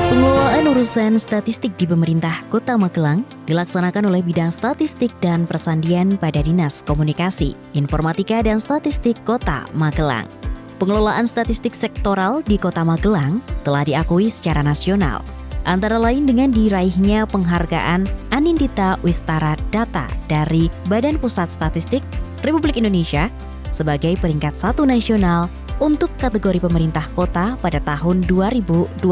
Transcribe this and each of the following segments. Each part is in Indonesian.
Pengelolaan urusan statistik di pemerintah Kota Magelang dilaksanakan oleh Bidang Statistik dan Persandian pada Dinas Komunikasi, Informatika dan Statistik Kota Magelang. Pengelolaan statistik sektoral di Kota Magelang telah diakui secara nasional, antara lain dengan diraihnya penghargaan Anindita Wistara Data dari Badan Pusat Statistik Republik Indonesia sebagai peringkat 1 nasional untuk kategori pemerintah kota pada tahun 2024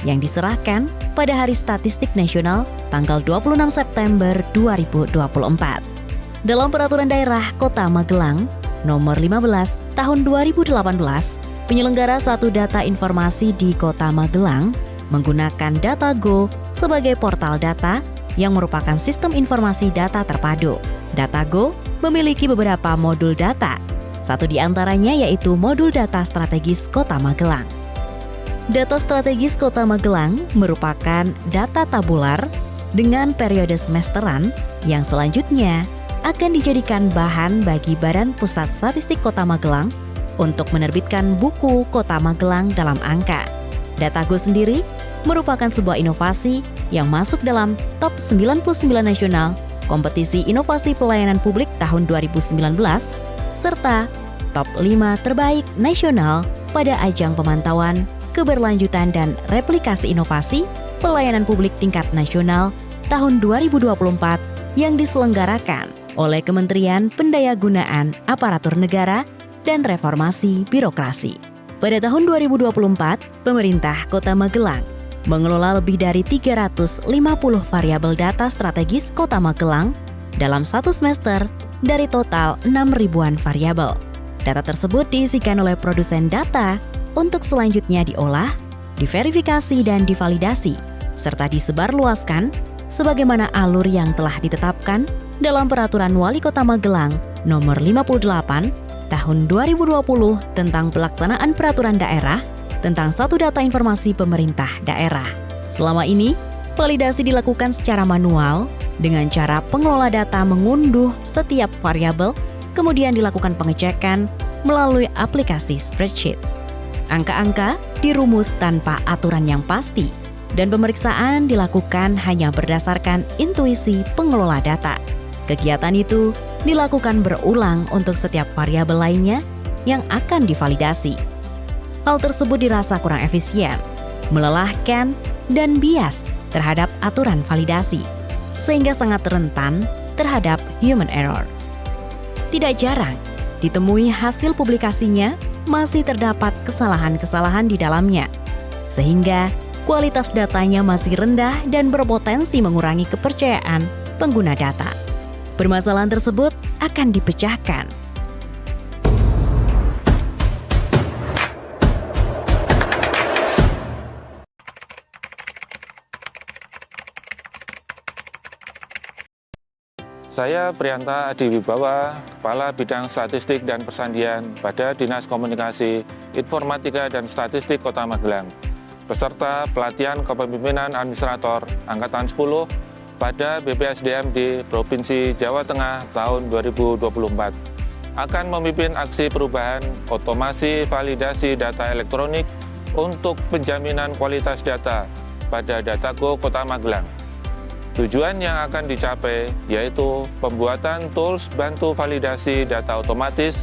yang diserahkan pada Hari Statistik Nasional tanggal 26 September 2024. Dalam Peraturan Daerah Kota Magelang Nomor 15 Tahun 2018, penyelenggara satu data informasi di Kota Magelang menggunakan DataGo sebagai portal data yang merupakan sistem informasi data terpadu. DataGo memiliki beberapa modul data. Satu di antaranya yaitu modul data strategis Kota Magelang. Data strategis Kota Magelang merupakan data tabular dengan periode semesteran yang selanjutnya akan dijadikan bahan bagi Badan Pusat Statistik Kota Magelang untuk menerbitkan buku Kota Magelang dalam angka. DataGo sendiri merupakan sebuah inovasi yang masuk dalam top 99 nasional kompetisi inovasi pelayanan publik tahun 2019 serta top 5 terbaik nasional pada ajang pemantauan keberlanjutan dan replikasi inovasi pelayanan publik tingkat nasional tahun 2024 yang diselenggarakan oleh Kementerian Pendayagunaan Aparatur Negara dan Reformasi Birokrasi. Pada tahun 2024, pemerintah Kota Magelang mengelola lebih dari 350 variabel data strategis Kota Magelang dalam satu semester dari total 6.000-an variabel. Data tersebut diisikan oleh produsen data untuk selanjutnya diolah, diverifikasi dan divalidasi, serta disebarluaskan sebagaimana alur yang telah ditetapkan dalam Peraturan Wali Kota Magelang Nomor 58 Tahun 2020 tentang pelaksanaan peraturan daerah tentang satu data informasi pemerintah daerah. Selama ini, validasi dilakukan secara manual dengan cara pengelola data mengunduh setiap variabel, kemudian dilakukan pengecekan melalui aplikasi spreadsheet. Angka-angka dirumus tanpa aturan yang pasti, dan pemeriksaan dilakukan hanya berdasarkan intuisi pengelola data. Kegiatan itu dilakukan berulang untuk setiap variabel lainnya yang akan divalidasi. Hal tersebut dirasa kurang efisien, melelahkan, dan bias terhadap aturan validasi, sehingga sangat rentan terhadap human error. Tidak jarang ditemui hasil publikasinya masih terdapat kesalahan-kesalahan di dalamnya, sehingga kualitas datanya masih rendah dan berpotensi mengurangi kepercayaan pengguna data. Permasalahan tersebut akan dipecahkan. Saya Prianta Adi Wibawa, Kepala Bidang Statistik dan Persandian pada Dinas Komunikasi, Informatika dan Statistik Kota Magelang, beserta pelatihan kepemimpinan administrator Angkatan 10 pada BPSDM di Provinsi Jawa Tengah tahun 2024. Akan memimpin aksi perubahan otomasi validasi data elektronik untuk penjaminan kualitas data pada DataGo Kota Magelang. Tujuan yang akan dicapai yaitu pembuatan tools bantu validasi data otomatis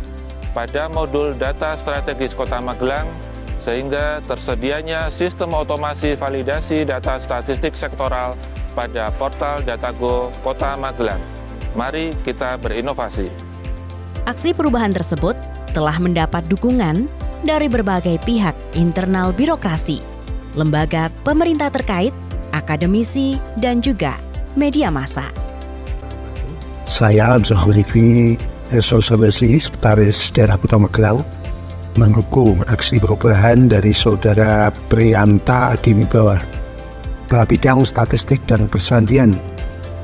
pada modul data strategis Kota Magelang sehingga tersedianya sistem otomasi validasi data statistik sektoral pada portal DataGo Kota Magelang. Mari kita berinovasi. Aksi perubahan tersebut telah mendapat dukungan dari berbagai pihak internal birokrasi, lembaga pemerintah terkait, akademisi, dan juga media massa. Saya Abdul Halifi, Sosialisi Sekretaris Daerah Kota Magelang, mendukung aksi perubahan dari Saudara Prianta Adi Wibawa, Kepala Bidang Statistik dan Persandian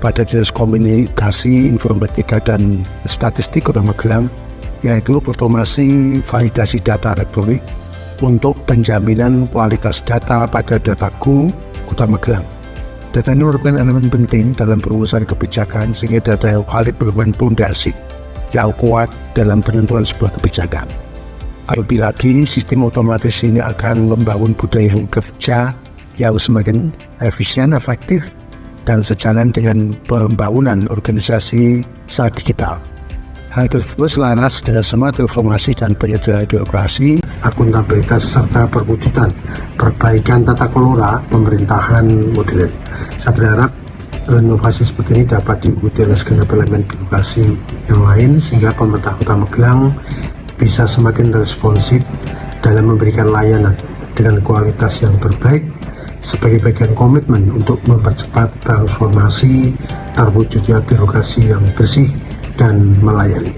pada Dinas Komunikasi, Informatika dan Statistik Kota Magelang, yaitu otomasi validasi data elektronik untuk penjaminan kualitas data pada DataGo Kota Magelang. Data ini merupakan elemen penting dalam perumusan kebijakan sehingga data yang valid merupakan fondasi yang kuat dalam penentuan sebuah kebijakan. Lebih lagi, sistem otomatis ini akan membangun budaya kerja yang semakin efisien, efektif, dan sejalan dengan pembangunan organisasi saat digital. Hal tersebut selaras dengan semangat reformasi dan penyederhanaan birokrasi, akuntabilitas, serta perwujudan perbaikan tata kelola pemerintahan modern. Saya berharap inovasi seperti ini dapat diikuti oleh segenap elemen birokrasi yang lain, sehingga pemerintah Kota Magelang bisa semakin responsif dalam memberikan layanan dengan kualitas yang terbaik sebagai bagian komitmen untuk mempercepat transformasi terwujudnya birokrasi yang bersih dan melayani.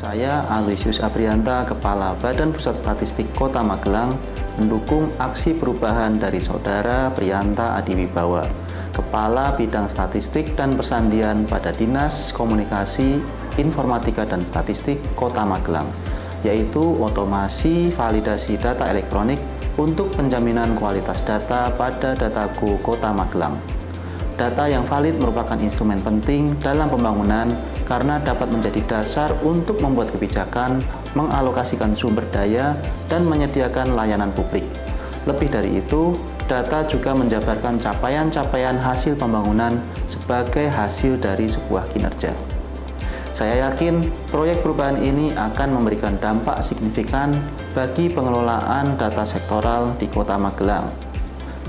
Saya Aloysius Aprianta, Kepala Badan Pusat Statistik Kota Magelang, mendukung aksi perubahan dari Saudara Prianta Adiwibawa, Kepala Bidang Statistik dan Persandian pada Dinas Komunikasi, Informatika dan Statistik Kota Magelang, yaitu otomasi validasi data elektronik untuk penjaminan kualitas data pada Datago Kota Magelang. Data yang valid merupakan instrumen penting dalam pembangunan karena dapat menjadi dasar untuk membuat kebijakan, mengalokasikan sumber daya, dan menyediakan layanan publik. Lebih dari itu, data juga menjabarkan capaian-capaian hasil pembangunan sebagai hasil dari sebuah kinerja. Saya yakin proyek perubahan ini akan memberikan dampak signifikan bagi pengelolaan data sektoral di Kota Magelang.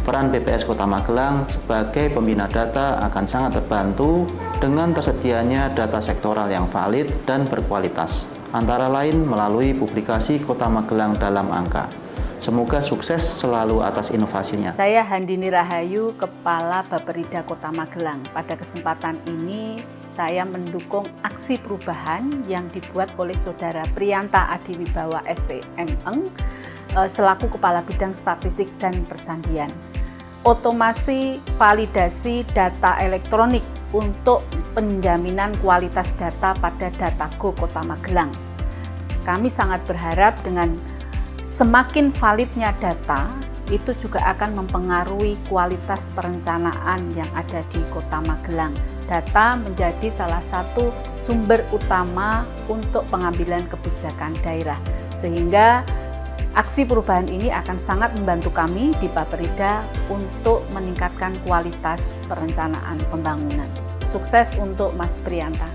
Peran BPS Kota Magelang sebagai pembina data akan sangat terbantu dengan tersedianya data sektoral yang valid dan berkualitas, antara lain melalui publikasi Kota Magelang dalam angka. Semoga sukses selalu atas inovasinya. Saya Handini Rahayu, Kepala Baperida Kota Magelang. Pada kesempatan ini, saya mendukung aksi perubahan yang dibuat oleh Saudara Prianta Adiwibawa STMeng selaku Kepala Bidang Statistik dan Persandian. Otomasi validasi data elektronik untuk penjaminan kualitas data pada Datago Kota Magelang. Kami sangat berharap dengan semakin validnya data, itu juga akan mempengaruhi kualitas perencanaan yang ada di Kota Magelang. Data menjadi salah satu sumber utama untuk pengambilan kebijakan daerah, sehingga aksi perubahan ini akan sangat membantu kami di Baperida untuk meningkatkan kualitas perencanaan pembangunan. Sukses untuk Mas Prianta.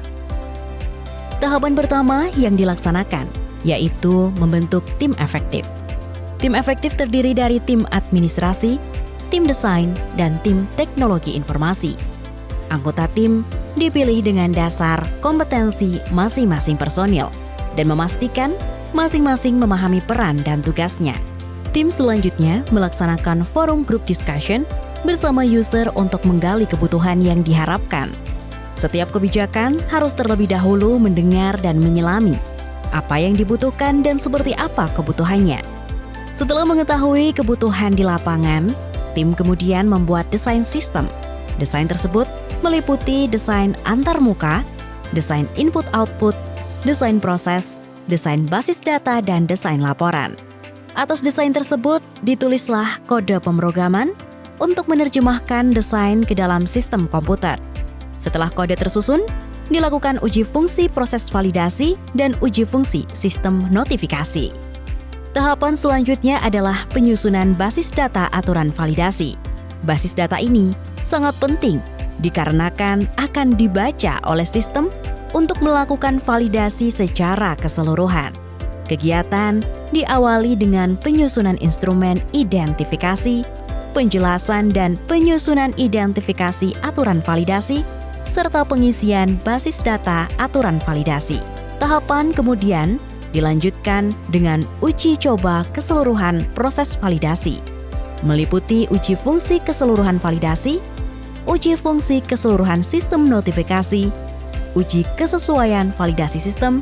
Tahapan pertama yang dilaksanakan yaitu membentuk tim efektif. Tim efektif terdiri dari tim administrasi, tim desain, dan tim teknologi informasi. Anggota tim dipilih dengan dasar kompetensi masing-masing personil dan memastikan masing-masing memahami peran dan tugasnya. Tim selanjutnya melaksanakan forum group discussion bersama user untuk menggali kebutuhan yang diharapkan. Setiap kebijakan harus terlebih dahulu mendengar dan menyelami apa yang dibutuhkan dan seperti apa kebutuhannya. Setelah mengetahui kebutuhan di lapangan, tim kemudian membuat desain sistem. Desain tersebut meliputi desain antarmuka, desain input-output, desain proses, desain basis data, dan desain laporan. Atas desain tersebut, ditulislah kode pemrograman untuk menerjemahkan desain ke dalam sistem komputer. Setelah kode tersusun, dilakukan uji fungsi proses validasi dan uji fungsi sistem notifikasi. Tahapan selanjutnya adalah penyusunan basis data aturan validasi. Basis data ini sangat penting dikarenakan akan dibaca oleh sistem untuk melakukan validasi secara keseluruhan. Kegiatan diawali dengan penyusunan instrumen identifikasi, penjelasan dan penyusunan identifikasi aturan validasi, serta pengisian basis data aturan validasi. Tahapan kemudian dilanjutkan dengan uji coba keseluruhan proses validasi, meliputi uji fungsi keseluruhan validasi, uji fungsi keseluruhan sistem notifikasi, uji kesesuaian validasi sistem,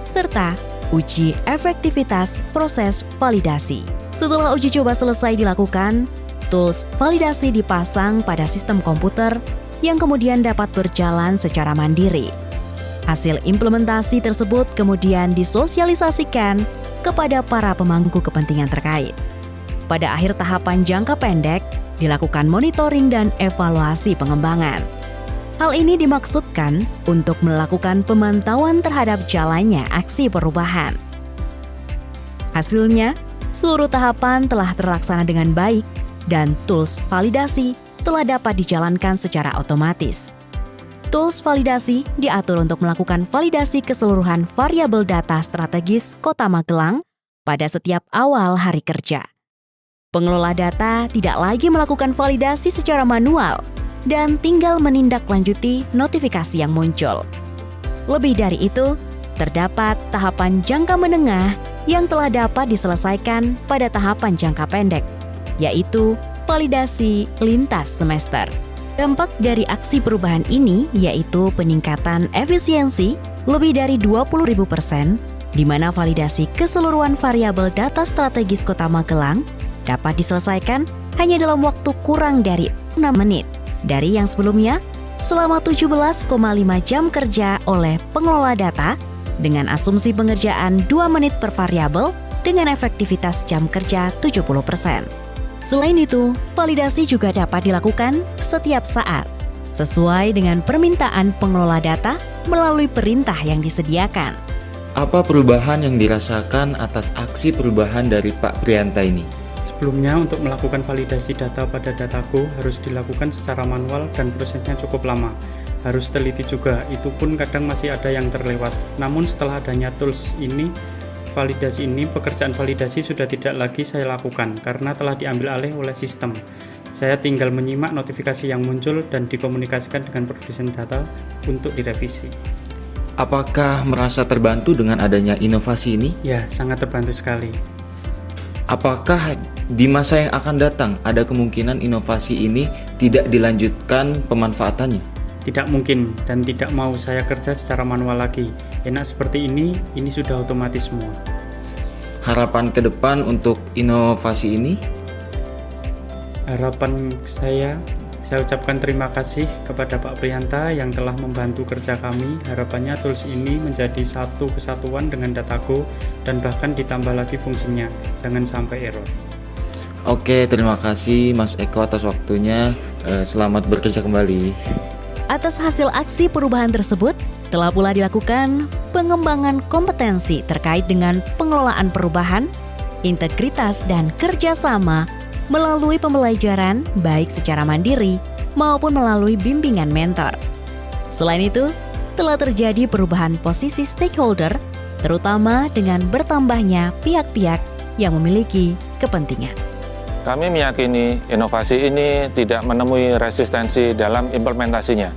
serta uji efektivitas proses validasi. Setelah uji coba selesai dilakukan, tools validasi dipasang pada sistem komputer yang kemudian dapat berjalan secara mandiri. Hasil implementasi tersebut kemudian disosialisasikan kepada para pemangku kepentingan terkait. Pada akhir tahapan jangka pendek, dilakukan monitoring dan evaluasi pengembangan. Hal ini dimaksudkan untuk melakukan pemantauan terhadap jalannya aksi perubahan. Hasilnya, seluruh tahapan telah terlaksana dengan baik dan tools validasi telah dapat dijalankan secara otomatis. Tools validasi diatur untuk melakukan validasi keseluruhan variabel data strategis Kota Magelang pada setiap awal hari kerja. Pengelola data tidak lagi melakukan validasi secara manual dan tinggal menindaklanjuti notifikasi yang muncul. Lebih dari itu, terdapat tahapan jangka menengah yang telah dapat diselesaikan pada tahapan jangka pendek, yaitu validasi lintas semester. Dampak dari aksi perubahan ini yaitu peningkatan efisiensi lebih dari 20.000%, di mana validasi keseluruhan variabel data strategis Kota Magelang dapat diselesaikan hanya dalam waktu kurang dari 6 menit, dari yang sebelumnya selama 17,5 jam kerja oleh pengelola data dengan asumsi pengerjaan 2 menit per variabel dengan efektivitas jam kerja 70%. Selain itu, validasi juga dapat dilakukan setiap saat, sesuai dengan permintaan pengelola data melalui perintah yang disediakan. Apa perubahan yang dirasakan atas aksi perubahan dari Pak Prianta ini? Sebelumnya, untuk melakukan validasi data pada dataku harus dilakukan secara manual dan prosesnya cukup lama. Harus teliti juga, itu pun kadang masih ada yang terlewat. Namun setelah adanya tools ini, pekerjaan validasi sudah tidak lagi saya lakukan karena telah diambil alih oleh sistem. Saya tinggal menyimak notifikasi yang muncul dan dikomunikasikan dengan produsen data untuk direvisi. Apakah merasa terbantu dengan adanya inovasi ini? Ya, sangat terbantu sekali. Apakah di masa yang akan datang ada kemungkinan inovasi ini tidak dilanjutkan pemanfaatannya? Tidak mungkin dan tidak mau saya kerja secara manual lagi. Enak seperti ini sudah otomatis semua. Harapan ke depan untuk inovasi ini? Harapan saya ucapkan terima kasih kepada Pak Prianta yang telah membantu kerja kami. Harapannya tools ini menjadi satu kesatuan dengan dataku dan bahkan ditambah lagi fungsinya. Jangan sampai error. Oke, terima kasih Mas Eko atas waktunya. Selamat bekerja kembali. Atas hasil aksi perubahan tersebut, telah pula dilakukan pengembangan kompetensi terkait dengan pengelolaan perubahan, integritas, dan kerjasama melalui pembelajaran baik secara mandiri maupun melalui bimbingan mentor. Selain itu, telah terjadi perubahan posisi stakeholder, terutama dengan bertambahnya pihak-pihak yang memiliki kepentingan. Kami meyakini inovasi ini tidak menemui resistensi dalam implementasinya,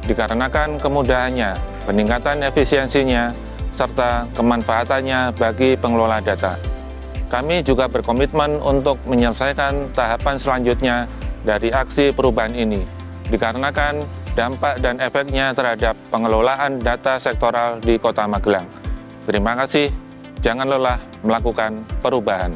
dikarenakan kemudahannya, peningkatan efisiensinya, serta kemanfaatannya bagi pengelola data. Kami juga berkomitmen untuk menyelesaikan tahapan selanjutnya dari aksi perubahan ini, dikarenakan dampak dan efeknya terhadap pengelolaan data sektoral di Kota Magelang. Terima kasih, jangan lelah melakukan perubahan.